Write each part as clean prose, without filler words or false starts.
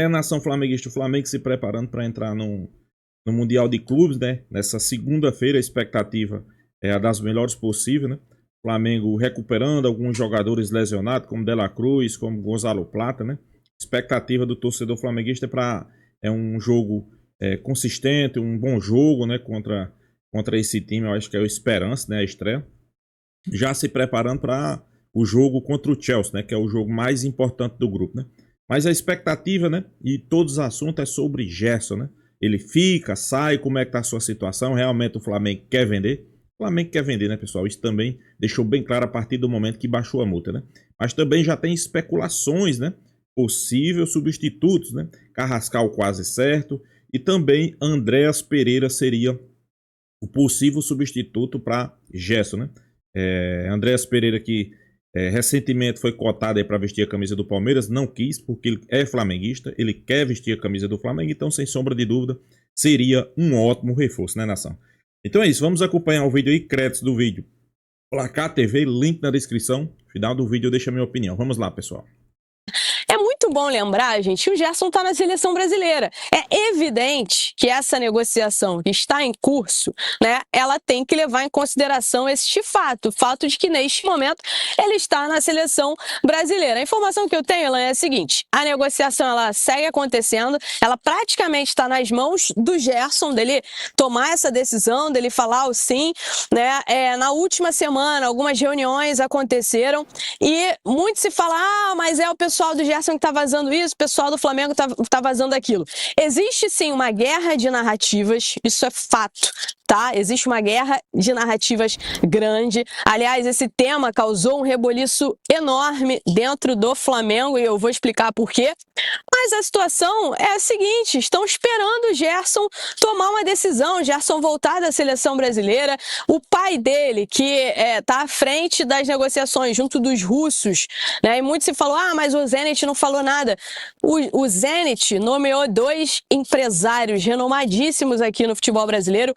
Nação flamenguista, o Flamengo se preparando para entrar no Mundial de Clubes, né? Nessa segunda-feira, a expectativa é a das melhores possível, né? Flamengo recuperando alguns jogadores lesionados, como De La Cruz, como Gonzalo Plata, né? Expectativa do torcedor flamenguista é um jogo consistente, um bom jogo, né? Contra esse time, eu acho que é o Esperance, né? A estreia. Já se preparando para o jogo contra o Chelsea, né? Que é o jogo mais importante do grupo, né? Mas a expectativa, né? E todos os assuntos é sobre Gerson, né? Ele fica, sai, como é que tá a sua situação? Realmente o Flamengo quer vender? O Flamengo quer vender, né, pessoal? Isso também deixou bem claro a partir do momento que baixou a multa, né? Mas também já tem especulações, né? Possíveis substitutos, né? Carrascal quase certo. E também Andréas Pereira seria o possível substituto para Gerson, né? Andréas Pereira que recentemente foi cotado para vestir a camisa do Palmeiras, não quis, porque ele é flamenguista, ele quer vestir a camisa do Flamengo, então sem sombra de dúvida seria um ótimo reforço, né, nação? Então é isso, vamos acompanhar o vídeo aí, créditos do vídeo Placar TV, link na descrição, final do vídeo eu deixo a minha opinião. Vamos lá, pessoal. É muito bom lembrar, gente, que o Gerson está na seleção brasileira. É evidente que essa negociação que está em curso, né, ela tem que levar em consideração este fato, o fato de que neste momento ele está na seleção brasileira. A informação que eu tenho, Elan, é a seguinte: a negociação ela segue acontecendo, ela praticamente está nas mãos do Gerson, dele tomar essa decisão, dele falar o sim, né? Na última semana, algumas reuniões aconteceram e muito se fala, mas é o pessoal do Gerson que tá vazando isso, o pessoal do Flamengo tá vazando aquilo. Existe sim uma guerra de narrativas, isso é fato, tá? Existe uma guerra de narrativas grande. Aliás, esse tema causou um reboliço enorme dentro do Flamengo e eu vou explicar por quê. Mas a situação é a seguinte: estão esperando o Gerson tomar uma decisão, o Gerson voltar da seleção brasileira. O pai dele, que está à frente das negociações junto dos russos, né? E muito se falou, mas o Zenit não falou nada. O Zenit nomeou 2 empresários renomadíssimos aqui no futebol brasileiro.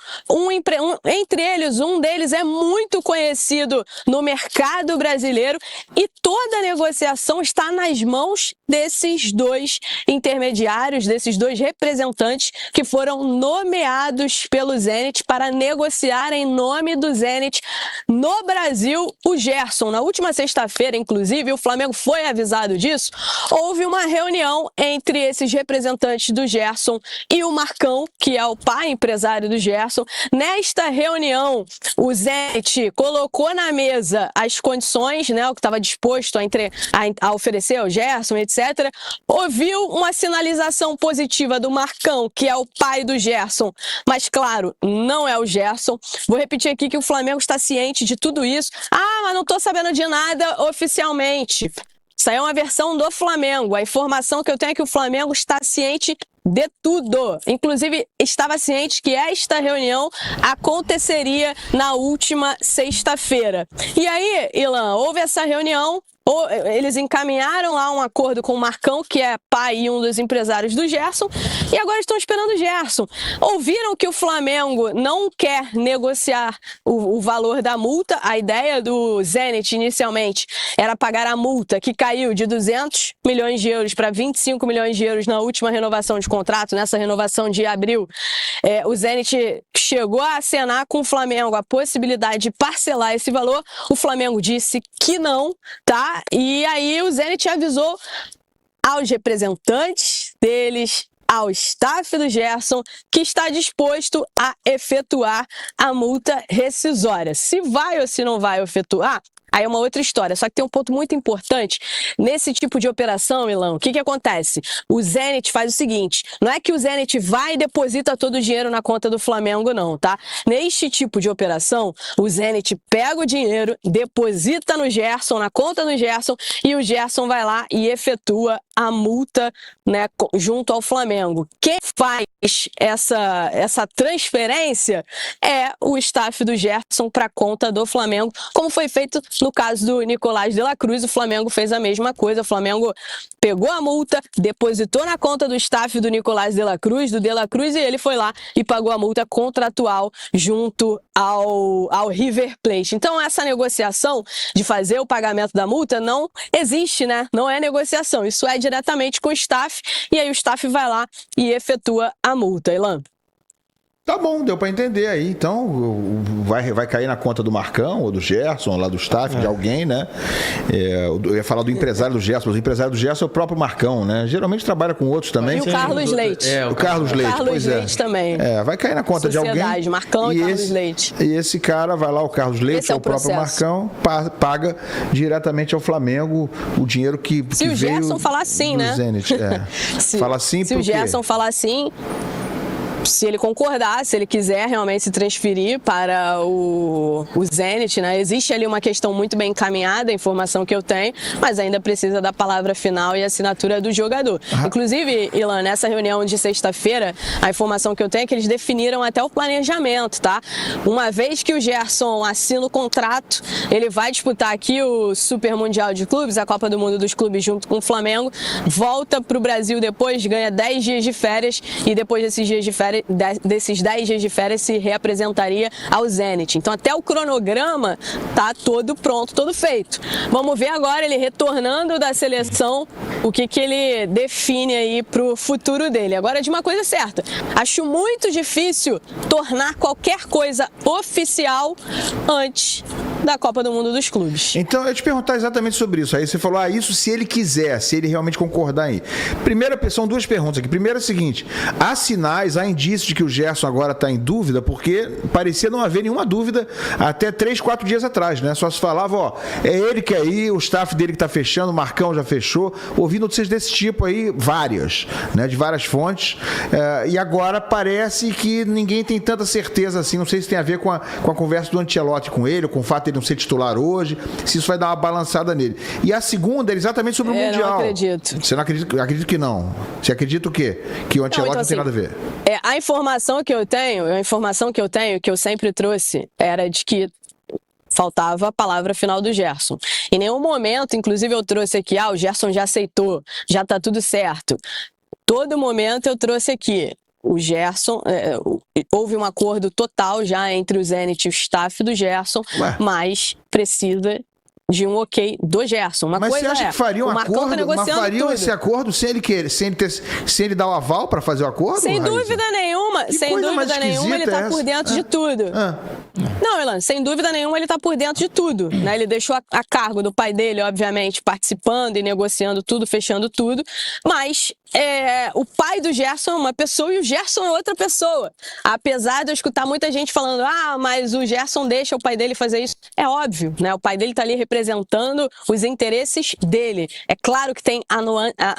Entre eles, um deles é muito conhecido no mercado brasileiro e toda a negociação está nas mãos desses 2 intermediários, desses 2 representantes que foram nomeados pelo Zenit para negociar em nome do Zenit no Brasil o Gerson. Na última sexta-feira, inclusive, o Flamengo foi avisado disso, houve uma reunião entre esses representantes do Gerson e o Marcão, que é o pai empresário do Gerson. Nesta reunião, o Zenit colocou na mesa as condições, né, o que estava disposto a oferecer ao Gerson, etc. Ouviu uma sinalização positiva do Marcão, que é o pai do Gerson, mas claro, não é o Gerson. Vou repetir aqui que o Flamengo está ciente de tudo isso. Mas não estou sabendo de nada oficialmente. Isso aí é uma versão do Flamengo. A informação que eu tenho é que o Flamengo está ciente de tudo. Inclusive, estava ciente que esta reunião aconteceria na última sexta-feira. E aí, Ilan, houve essa reunião. Eles encaminharam lá um acordo com o Marcão, que é pai e um dos empresários do Gerson, e agora estão esperando o Gerson. Ouviram que o Flamengo não quer negociar o valor da multa. A ideia do Zenit inicialmente era pagar a multa, que caiu de 200 milhões de euros para 25 milhões de euros na última renovação de contrato, nessa renovação de abril. O Zenit chegou a acenar com o Flamengo a possibilidade de parcelar esse valor. O Flamengo disse que não, tá? E aí o Zenit avisou aos representantes deles, ao staff do Gerson, que está disposto a efetuar a multa rescisória. Se vai ou se não vai efetuar, aí é uma outra história. Só que tem um ponto muito importante. Nesse tipo de operação, Milão, o que acontece? O Zenit faz o seguinte: não é que o Zenit vai e deposita todo o dinheiro na conta do Flamengo, não, tá? Neste tipo de operação, o Zenit pega o dinheiro, deposita no Gerson, na conta do Gerson, e o Gerson vai lá e efetua a multa, né, junto ao Flamengo. Quem faz essa transferência é o staff do Gerson para a conta do Flamengo, como foi feito no caso do Nicolás de la Cruz. O Flamengo fez a mesma coisa. O Flamengo pegou a multa, depositou na conta do staff do Nicolás de la Cruz, e ele foi lá e pagou a multa contratual junto ao River Plate. Então, essa negociação de fazer o pagamento da multa não existe, né? Não é negociação. Isso é diretamente com o staff, e aí o staff vai lá e efetua a multa. Elan. Tá bom, deu pra entender aí. Então, vai cair na conta do Marcão, ou do Gerson, lá do staff, de alguém, né? Eu ia falar do empresário do Gerson, mas o empresário do Gerson é o próprio Marcão, né? Geralmente trabalha com outros também. E o Carlos Leite. O Carlos Leite, Carlos Leite também. Vai cair na conta de alguém. Marcão e Carlos Leite. E esse cara vai lá, o Carlos Leite, é o próprio Marcão, paga diretamente ao Flamengo o dinheiro que se o Gerson falar assim, né? Zenit. Fala assim se o Gerson falar assim, se ele concordar, se ele quiser realmente se transferir para o Zenit, né? Existe ali uma questão muito bem encaminhada, a informação que eu tenho, mas ainda precisa da palavra final e assinatura do jogador. Inclusive, Ilan, nessa reunião de sexta-feira, a informação que eu tenho é que eles definiram até o planejamento, tá? Uma vez que o Gerson assina o contrato, ele vai disputar aqui o Super Mundial de Clubes, a Copa do Mundo dos Clubes junto com o Flamengo, volta para o Brasil depois, ganha 10 dias de férias e depois desses 10 dias de férias se reapresentaria ao Zenit. Então até o cronograma tá todo pronto, todo feito. Vamos ver agora ele retornando da seleção, o que ele define aí pro futuro dele. Agora, de uma coisa certa, acho muito difícil tornar qualquer coisa oficial antes da Copa do Mundo dos Clubes. Então, eu ia te perguntar exatamente sobre isso. Aí você falou, isso se ele quiser, se ele realmente concordar aí. São duas perguntas aqui. Primeiro é o seguinte, há sinais, há indícios de que o Gerson agora está em dúvida, porque parecia não haver nenhuma dúvida até 3, 4 dias atrás, né? Só se falava, é ele que é aí, o staff dele que está fechando, o Marcão já fechou. Ouvi notícias desse tipo aí, várias, né? De várias fontes. E agora parece que ninguém tem tanta certeza assim. Não sei se tem a ver com a conversa do Ancelotti com ele, ou com o fato de ele não ser titular hoje, se isso vai dar uma balançada nele. E a segunda é exatamente sobre o Mundial. Não acredito. Você não acredita? Acredito que não. Você acredita o quê? Que o Ancelotti não tem nada a ver. A informação que eu tenho, que eu sempre trouxe, era de que faltava a palavra final do Gerson. Em nenhum momento, inclusive eu trouxe aqui, o Gerson já aceitou, já tá tudo certo. Todo momento eu trouxe aqui, o Gerson, houve um acordo total já entre o Zenit e o staff do Gerson, mas precisa de um ok do Gerson. Mas você acha que faria um acordo? Mas fariam esse acordo sem ele querer, sem ele dar o aval para fazer o acordo? Sem dúvida nenhuma, ele tá por dentro de tudo. Não, Elan, sem dúvida nenhuma ele tá por dentro de tudo, né? Ele deixou a cargo do pai dele, obviamente, participando e negociando tudo, fechando tudo, mas o pai do Gerson é uma pessoa e o Gerson é outra pessoa. Apesar de eu escutar muita gente falando, mas o Gerson deixa o pai dele fazer isso, é óbvio, né? O pai dele tá ali representando os interesses dele. É claro que tem a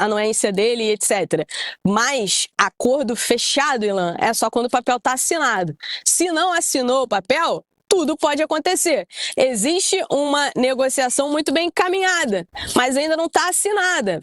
anuência dele e etc. Mas acordo fechado, Ilan, é só quando o papel tá assinado. Se não assinou o papel, tudo pode acontecer. Existe uma negociação muito bem encaminhada, mas ainda não está assinada.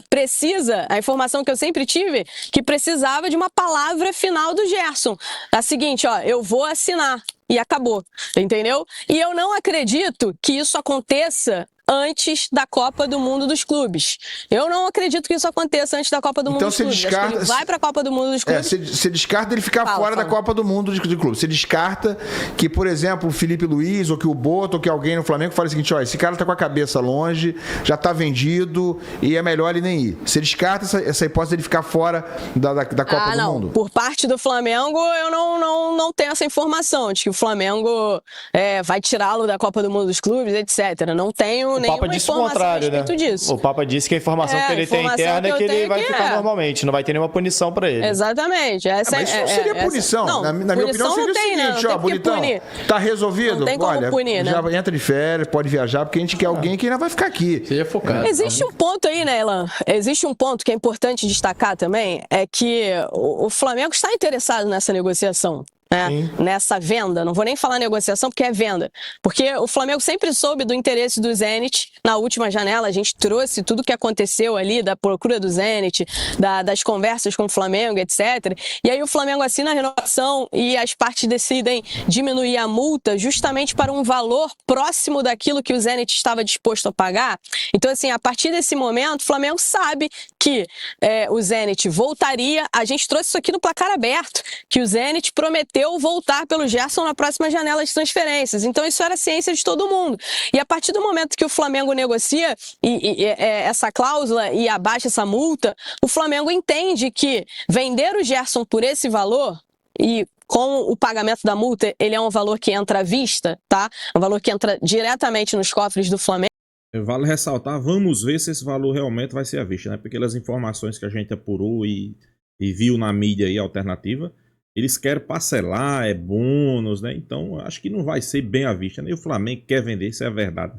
A informação que eu sempre tive, que precisava de uma palavra final do Gerson. É a seguinte, eu vou assinar. E acabou, entendeu? E eu não acredito que isso aconteça antes da Copa do Mundo dos Clubes. Eu não acredito que isso aconteça antes da Copa do Mundo dos Clubes. Descarta, acho que ele vai para a Copa do Mundo dos Clubes. Você descarta ele ficar fora da Copa do Mundo dos Clubes. Você descarta que, por exemplo, o Felipe Luiz, ou que o Boto, ou que alguém no Flamengo fale o seguinte, esse cara tá com a cabeça longe, já tá vendido, e é melhor ele nem ir. Você descarta essa hipótese de ele ficar fora da Copa do Mundo? Por parte do Flamengo, eu não tenho essa informação de que o Flamengo vai tirá-lo da Copa do Mundo dos Clubes, etc. Não tenho o Papa disse o contrário, né? Disso. O Papa disse que a informação que ele tem interna é que ele vai ficar normalmente, não vai ter nenhuma punição pra ele. Exatamente. Mas isso não seria punição. Na minha opinião, seria o seguinte, bonitão, tá resolvido? Não tem como punir, né? Já entra de férias, pode viajar, porque a gente quer alguém que ainda vai ficar aqui. Seria focado. Existe um ponto aí, né, Elan? Existe um ponto que é importante destacar também, é que o Flamengo está interessado nessa negociação. Nessa venda, não vou nem falar negociação porque é venda, porque o Flamengo sempre soube do interesse do Zenit. Na última janela a gente trouxe tudo o que aconteceu ali, da procura do Zenit, das conversas com o Flamengo, etc. E aí o Flamengo assina a renovação e as partes decidem diminuir a multa justamente para um valor próximo daquilo que o Zenit estava disposto a pagar. Então, assim, a partir desse momento, o Flamengo sabe que o Zenit voltaria. A gente trouxe isso aqui no Placar Aberto, que o Zenit prometeu voltar pelo Gerson na próxima janela de transferências. Então isso era ciência de todo mundo. E a partir do momento que o Flamengo negocia essa cláusula e abaixa essa multa, o Flamengo entende que vender o Gerson por esse valor, e com o pagamento da multa, ele é um valor que entra à vista, tá? Um valor que entra diretamente nos cofres do Flamengo. Vale ressaltar, vamos ver se esse valor realmente vai ser à vista, né? Porque as informações que a gente apurou e viu na mídia aí alternativa, eles querem parcelar, é bônus, né? Então, acho que não vai ser bem à vista, né? E o Flamengo quer vender, isso é verdade.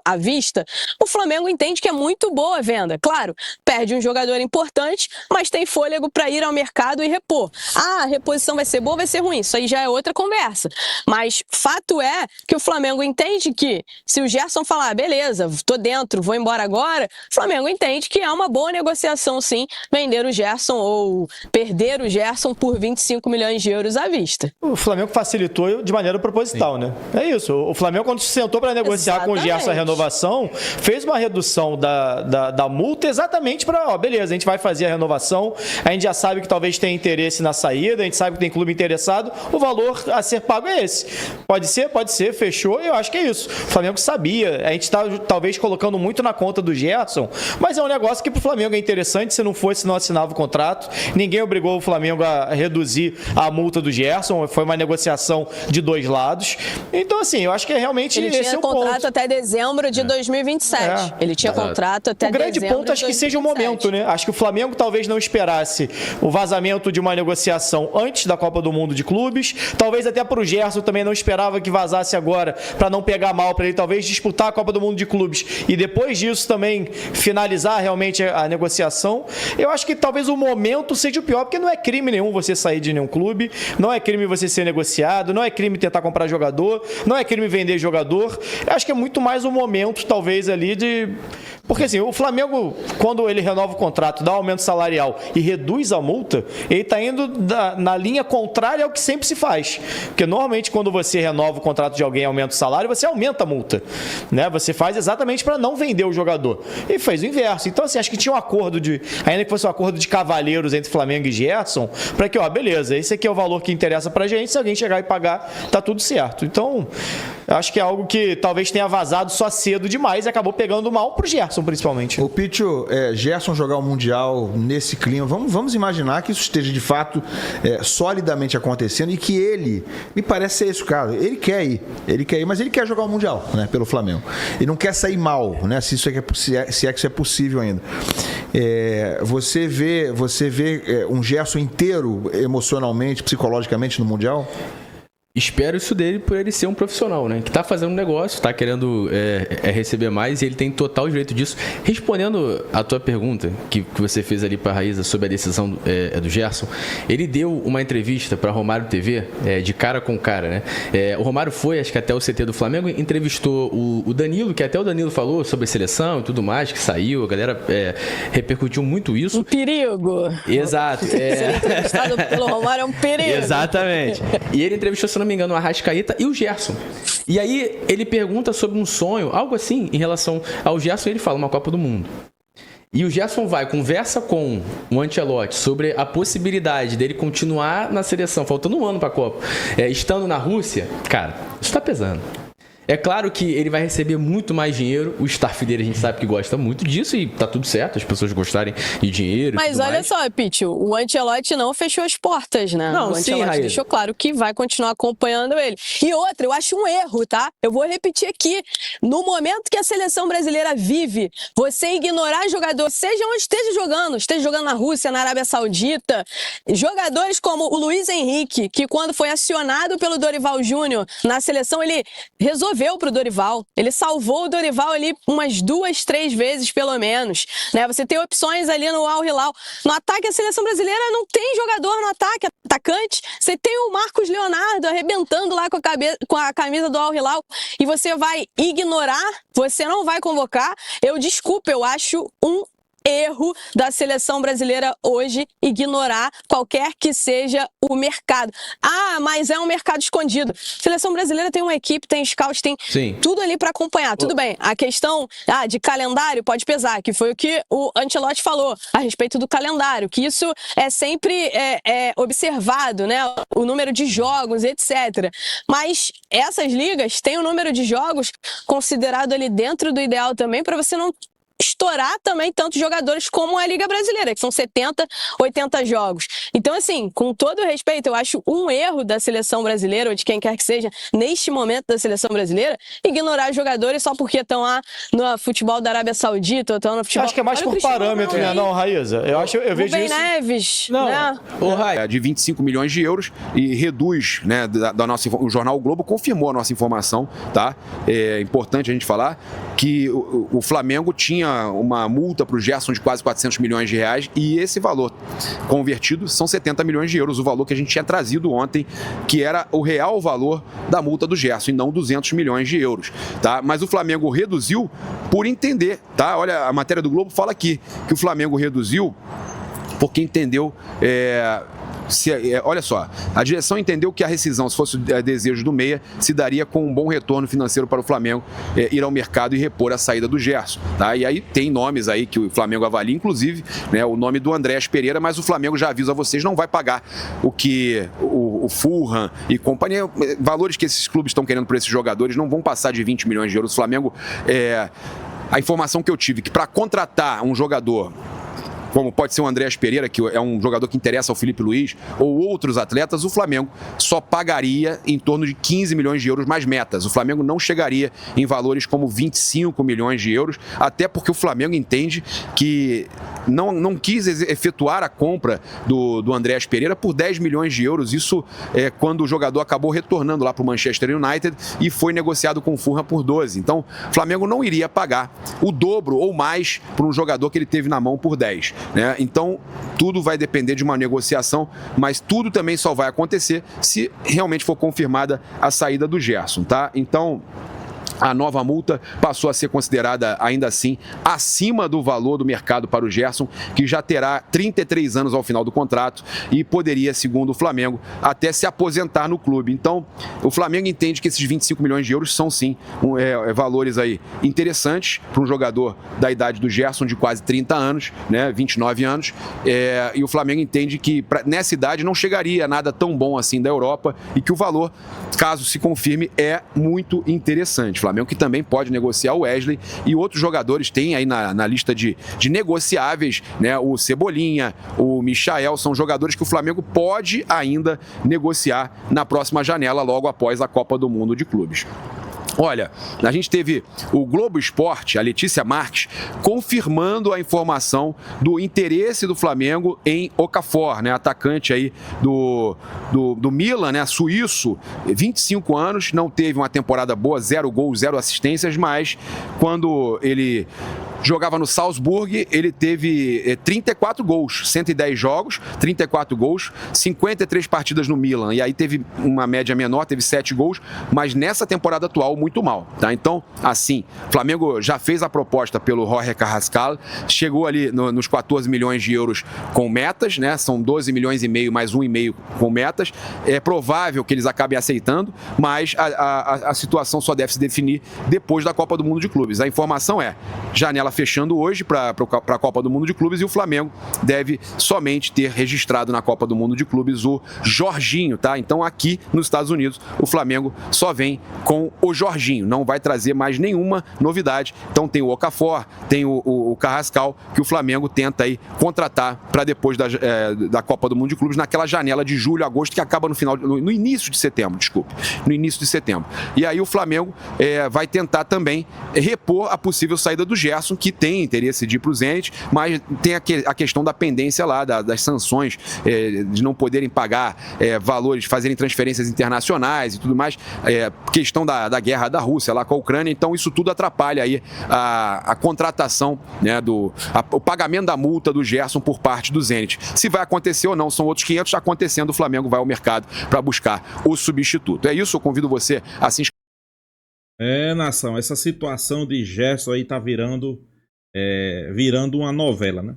À vista, o Flamengo entende que é muito boa a venda. Claro, perde um jogador importante, mas tem fôlego para ir ao mercado e repor. A reposição vai ser boa, vai ser ruim, isso aí já é outra conversa. Mas fato é que o Flamengo entende que se o Gerson falar, beleza, tô dentro, vou embora agora, o Flamengo entende que é uma boa negociação sim, vender o Gerson ou perder o Gerson por 25 milhões de euros à vista. O Flamengo facilitou de maneira proposital, né? É isso, o Flamengo quando se sentou para negociar com o Gerson a renovação, fez uma redução da multa exatamente para, beleza, a gente vai fazer a renovação, a gente já sabe que talvez tenha interesse na saída, a gente sabe que tem clube interessado, o valor a ser pago é esse. Pode ser, fechou, eu acho que é isso. O Flamengo sabia, a gente está talvez colocando muito na conta do Gerson, mas é um negócio que para o Flamengo é interessante, se não fosse, não assinava o contrato, ninguém obrigou o Flamengo a reduzir a multa do Gerson, foi uma negociação de dois lados, então assim, eu acho que é realmente ele esse tinha é o contrato ponto. até dezembro de 2027. Ele tinha contrato até dezembro de 2027. O grande ponto acho que seja o momento, né? Acho que o Flamengo talvez não esperasse o vazamento de uma negociação antes da Copa do Mundo de Clubes. Talvez até para o Gerson também não esperava que vazasse agora para não pegar mal, para ele talvez disputar a Copa do Mundo de Clubes e depois disso também finalizar realmente a negociação. Eu acho que talvez o momento seja o pior, porque não é crime nenhum você sair de nenhum clube, não é crime você ser negociado, não é crime tentar comprar jogador, não é crime vender jogador. Eu acho que é muito mais um momento, talvez, ali de... Porque assim, o Flamengo, quando ele renova o contrato, dá um aumento salarial e reduz a multa, ele está indo na linha contrária ao que sempre se faz. Porque normalmente quando você renova o contrato de alguém e aumenta o salário, você aumenta a multa, né? Você faz exatamente para não vender o jogador. E fez o inverso. Então assim, acho que tinha um acordo ainda que fosse um acordo de cavalheiros entre Flamengo e Gerson, para que, beleza, esse aqui é o valor que interessa pra gente, se alguém chegar e pagar, tá tudo certo. Então, acho que é algo que talvez tenha vazado só cedo demais e acabou pegando mal pro Gerson, principalmente. O Pitcho, Gerson jogar o Mundial nesse clima, vamos imaginar que isso esteja de fato solidamente acontecendo e que ele, me parece ser esse o caso, ele quer ir, mas ele quer jogar o Mundial, né, pelo Flamengo. Ele não quer sair mal, né, se é que isso é possível ainda. Você vê um Gerson inteiro emocionalmente, psicologicamente no Mundial? Espero isso dele por ele ser um profissional, né? Que tá fazendo um negócio, tá querendo receber mais e ele tem total direito disso. Respondendo a tua pergunta que você fez ali pra Raíza sobre a decisão do Gerson, ele deu uma entrevista pra Romário TV, de cara com cara, né? O Romário foi, acho que até o CT do Flamengo, entrevistou o Danilo, que até o Danilo falou sobre a seleção e tudo mais, que saiu, a galera repercutiu muito isso. Um perigo. Exato. Ser entrevistado pelo Romário é um perigo. Exatamente. E ele entrevistou, se não me engano, o Arrascaeta e o Gerson. E aí ele pergunta sobre um sonho, algo assim, em relação ao Gerson, e ele fala uma Copa do Mundo. E o Gerson conversa com o Ancelotti sobre a possibilidade dele continuar na seleção, faltando um ano para a Copa, estando na Rússia. Cara, isso tá pesando. É claro que ele vai receber muito mais dinheiro, o staff dele a gente sabe que gosta muito disso e tá tudo certo, as pessoas gostarem de dinheiro. Mas olha mais. Só, Pitch, o Ancelotti não fechou as portas, né? Não, o Ancelotti deixou claro que vai continuar acompanhando ele. E outra, eu acho um erro, tá? Eu vou repetir aqui. No momento que a seleção brasileira vive, você ignorar jogador, seja onde esteja jogando na Rússia, na Arábia Saudita, jogadores como o Luiz Henrique, que quando foi acionado pelo Dorival Júnior na seleção, ele resolveu pro Dorival. Ele salvou o Dorival ali umas 2, 3 vezes, pelo menos. Né? Você tem opções ali no Al Hilal. No ataque, a seleção brasileira não tem jogador no ataque, atacante. Você tem o Marcos Leonardo arrebentando lá com a camisa do Al Hilal e você vai ignorar, você não vai convocar. Eu acho um erro da seleção brasileira hoje ignorar qualquer que seja o mercado. Ah, mas é um mercado escondido. A seleção brasileira tem uma equipe, tem scout, tem tudo ali para acompanhar. Tudo bem, a questão de calendário pode pesar, que foi o que o Ancelotti falou a respeito do calendário, que isso é sempre observado, né? O número de jogos, etc. Mas essas ligas têm o número de jogos considerado ali dentro do ideal também, para você não estourar também tantos jogadores como a Liga Brasileira, que são 70, 80 jogos. Então, assim, com todo o respeito, eu acho um erro da seleção brasileira, ou de quem quer que seja, neste momento da seleção brasileira, ignorar jogadores só porque estão lá no futebol da Arábia Saudita, ou estão no futebol... Acho que é mais por parâmetro, né, não, Raíza? Eu vejo Rubem isso... Neves, não. Né? De 25 milhões de euros e reduz, né, o jornal o Globo confirmou a nossa informação, tá? É importante a gente falar que o Flamengo tinha uma multa para o Gerson de quase 400 milhões de reais e esse valor convertido são 70 milhões de euros, o valor que a gente tinha trazido ontem, que era o real valor da multa do Gerson e não 200 milhões de euros, tá? Mas o Flamengo reduziu por entender, tá? Olha, a matéria do Globo fala aqui que o Flamengo reduziu porque entendeu... olha só, a direção entendeu que a rescisão, se fosse desejo do Meia, se daria com um bom retorno financeiro para o Flamengo ir ao mercado e repor a saída do Gerson, tá? E aí tem nomes aí que o Flamengo avalia, inclusive, né, o nome do Andrés Pereira, mas o Flamengo já avisa a vocês, não vai pagar o que o Fulham e companhia, valores que esses clubes estão querendo por esses jogadores, não vão passar de 20 milhões de euros. O Flamengo, a informação que eu tive, que para contratar um jogador como pode ser o Andrés Pereira, que é um jogador que interessa ao Felipe Luiz, ou outros atletas, o Flamengo só pagaria em torno de 15 milhões de euros mais metas. O Flamengo não chegaria em valores como 25 milhões de euros, até porque o Flamengo entende que não quis efetuar a compra do Andrés Pereira por 10 milhões de euros. Isso é quando o jogador acabou retornando lá para o Manchester United e foi negociado com o Fulham por 12. Então, o Flamengo não iria pagar o dobro ou mais por um jogador que ele teve na mão por 10. Né? Então, tudo vai depender de uma negociação, mas tudo também só vai acontecer se realmente for confirmada a saída do Gerson, tá? Então, a nova multa passou a ser considerada, ainda assim, acima do valor do mercado para o Gerson, que já terá 33 anos ao final do contrato e poderia, segundo o Flamengo, até se aposentar no clube. Então, o Flamengo entende que esses 25 milhões de euros são, sim, valores aí interessantes para um jogador da idade do Gerson, de quase 30 anos, né, 29 anos, e o Flamengo entende que nessa idade não chegaria a nada tão bom assim da Europa e que o valor, caso se confirme, é muito interessante. Flamengo que também pode negociar o Wesley e outros jogadores tem aí na lista de negociáveis, né? O Cebolinha, o Michael, são jogadores que o Flamengo pode ainda negociar na próxima janela, logo após a Copa do Mundo de Clubes. Olha, a gente teve o Globo Esporte, a Letícia Marques, confirmando a informação do interesse do Flamengo em Okafor, né, atacante aí do Milan, né, suíço, 25 anos, não teve uma temporada boa, 0 gols, 0 assistências, mas quando ele jogava no Salzburg, ele teve 34 gols, 110 jogos, 34 gols, 53 partidas no Milan. E aí teve uma média menor, teve 7 gols, mas nessa temporada atual, muito mal, tá? Então, assim, o Flamengo já fez a proposta pelo Jorge Carrascal, chegou ali nos 14 milhões de euros com metas, né? São 12 milhões e meio mais 1,5 com metas. É provável que eles acabem aceitando, mas a situação só deve se definir depois da Copa do Mundo de Clubes. A informação é, janela fechando hoje para a Copa do Mundo de Clubes e o Flamengo deve somente ter registrado na Copa do Mundo de Clubes o Jorginho, tá? Então aqui nos Estados Unidos o Flamengo só vem com o Jorginho, não vai trazer mais nenhuma novidade. Então tem o Okafor, tem o Carrascal, que o Flamengo tenta aí contratar para depois da Copa do Mundo de Clubes, naquela janela de julho, agosto, que acaba no início de setembro, no início de setembro. E aí o Flamengo vai tentar também repor a possível saída do Gerson, que tem interesse de ir para o Zenit, mas tem a questão da pendência lá, das sanções, de não poderem pagar valores, fazerem transferências internacionais e tudo mais, questão da guerra da Rússia lá com a Ucrânia. Então isso tudo atrapalha aí a contratação, né, o pagamento da multa do Gerson por parte do Zenit. Se vai acontecer ou não, são outros 500, acontecendo, o Flamengo vai ao mercado para buscar o substituto. É isso, eu convido você a se inscrever. Nação, essa situação de Gerson aí tá virando virando uma novela, né?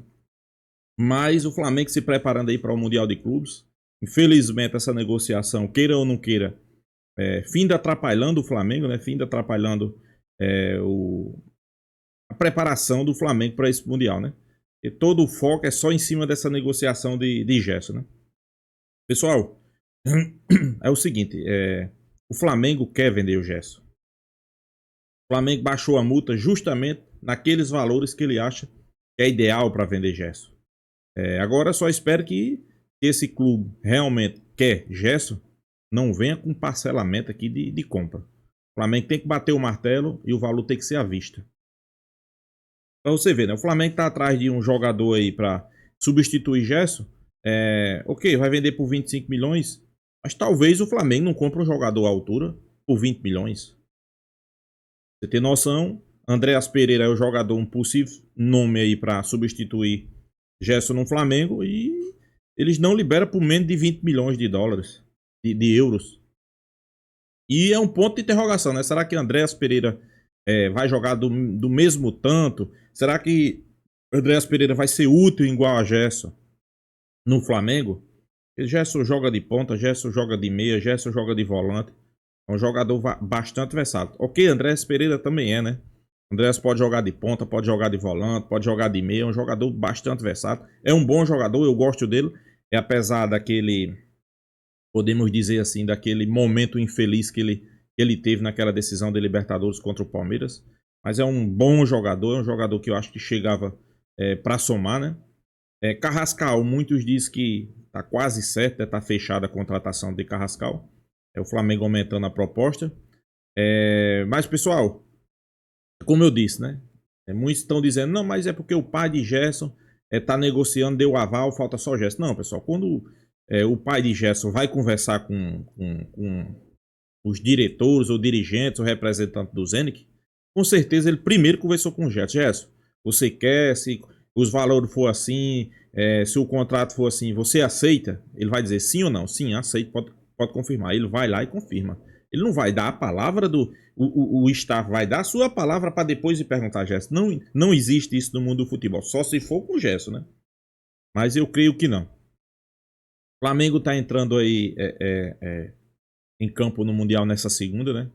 Mas o Flamengo se preparando aí para o Mundial de Clubes. Infelizmente, essa negociação, queira ou não queira, finda atrapalhando o Flamengo, né? Finda atrapalhando a preparação do Flamengo para esse Mundial, né? E todo o foco é só em cima dessa negociação de Gerson, né? Pessoal, é o seguinte, o Flamengo quer vender o Gerson. O Flamengo baixou a multa justamente naqueles valores que ele acha que é ideal para vender Gerson. Agora só espero que esse clube realmente quer Gerson, não venha com parcelamento aqui de compra. O Flamengo tem que bater o martelo e o valor tem que ser à vista. Pra você ver, né? O Flamengo está atrás de um jogador aí para substituir Gerson. Ok, vai vender por 25 milhões, mas talvez o Flamengo não compre um jogador à altura por 20 milhões. Você tem noção? Andreas Pereira é o jogador, um possível nome aí para substituir Gerson no Flamengo, e eles não liberam por menos de 20 milhões de dólares, de euros. E é um ponto de interrogação, né? Será que Andreas Pereira vai jogar do mesmo tanto? Será que Andreas Pereira vai ser útil igual a Gerson no Flamengo? Gerson joga de ponta, Gerson joga de meia, Gerson joga de volante. É um jogador bastante versátil. Ok, Andreas Pereira também né? Andreas pode jogar de ponta, pode jogar de volante, pode jogar de meia. É um jogador bastante versátil. É um bom jogador, eu gosto dele. Apesar daquele, podemos dizer assim, daquele momento infeliz que ele teve naquela decisão de Libertadores contra o Palmeiras. Mas é um bom jogador, é um jogador que eu acho que chegava para somar, né? Carrascal, muitos dizem que está quase certo, está fechada a contratação de Carrascal. O Flamengo aumentando a proposta. Mas, pessoal, como eu disse, né? Muitos estão dizendo, não, mas é porque o pai de Gerson está negociando, deu aval, falta só Gerson. Não, pessoal, quando o pai de Gerson vai conversar com os diretores ou dirigentes ou representantes do Zenit, com certeza ele primeiro conversou com o Gerson. Gerson, você quer, se os valores for assim, se o contrato for assim, você aceita? Ele vai dizer sim ou não? Sim, aceito, pode confirmar. Ele vai lá e confirma. Ele não vai dar a palavra o staff vai dar a sua palavra para depois ir perguntar a Gerson. Não existe isso no mundo do futebol. Só se for com o Gerson, né? Mas eu creio que não. O Flamengo está entrando aí em campo no Mundial nessa segunda, né?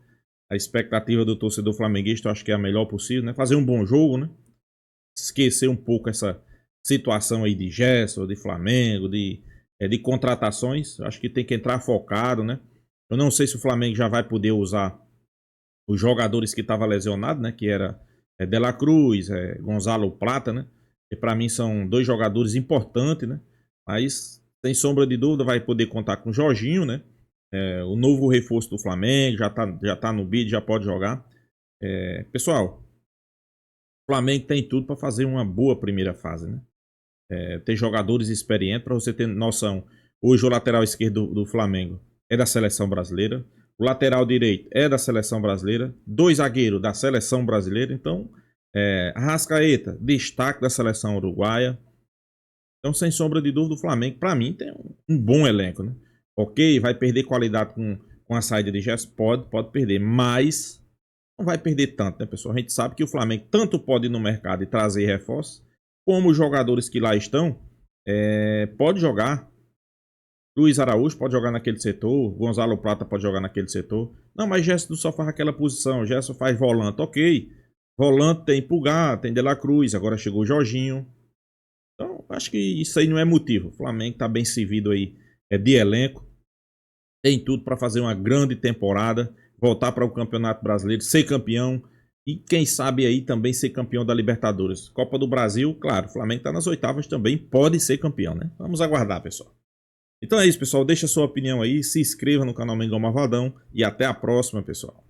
A expectativa do torcedor flamenguista eu acho que é a melhor possível, né? Fazer um bom jogo, né? Esquecer um pouco essa situação aí de Gerson, de Flamengo, de contratações. Eu acho que tem que entrar focado, né? Eu não sei se o Flamengo já vai poder usar os jogadores que estavam lesionados, né? Que era De La Cruz, Gonzalo Plata, né? Que para mim são dois jogadores importantes, né? Mas, sem sombra de dúvida, vai poder contar com o Jorginho, né? O novo reforço do Flamengo, já tá no bid, já pode jogar. Pessoal, o Flamengo tem tudo para fazer uma boa primeira fase, né? Tem jogadores experientes, para você ter noção. Hoje o lateral esquerdo do Flamengo é da seleção brasileira. O lateral direito é da seleção brasileira. 2 zagueiros da seleção brasileira. Então, Arrascaeta, destaque da seleção uruguaia. Então, sem sombra de dúvida, o Flamengo, para mim, tem um bom elenco, né? Ok, vai perder qualidade com a saída de Gerson? Pode perder, mas não vai perder tanto, né, pessoal? A gente sabe que o Flamengo tanto pode ir no mercado e trazer reforços, como os jogadores que lá estão, pode jogar. Luiz Araújo pode jogar naquele setor, Gonzalo Plata pode jogar naquele setor. Não, mas Gerson só faz aquela posição, Gerson faz volante, ok. Volante tem Pulgar, tem De La Cruz, agora chegou o Jorginho. Então, acho que isso aí não é motivo. O Flamengo está bem servido aí de elenco. Tem tudo para fazer uma grande temporada, voltar para o Campeonato Brasileiro, ser campeão e quem sabe aí também ser campeão da Libertadores. Copa do Brasil, claro, o Flamengo está nas oitavas também, pode ser campeão, né? Vamos aguardar, pessoal. Então é isso, pessoal. Deixa a sua opinião aí, se inscreva no canal Mengão Marvadão e até a próxima, pessoal.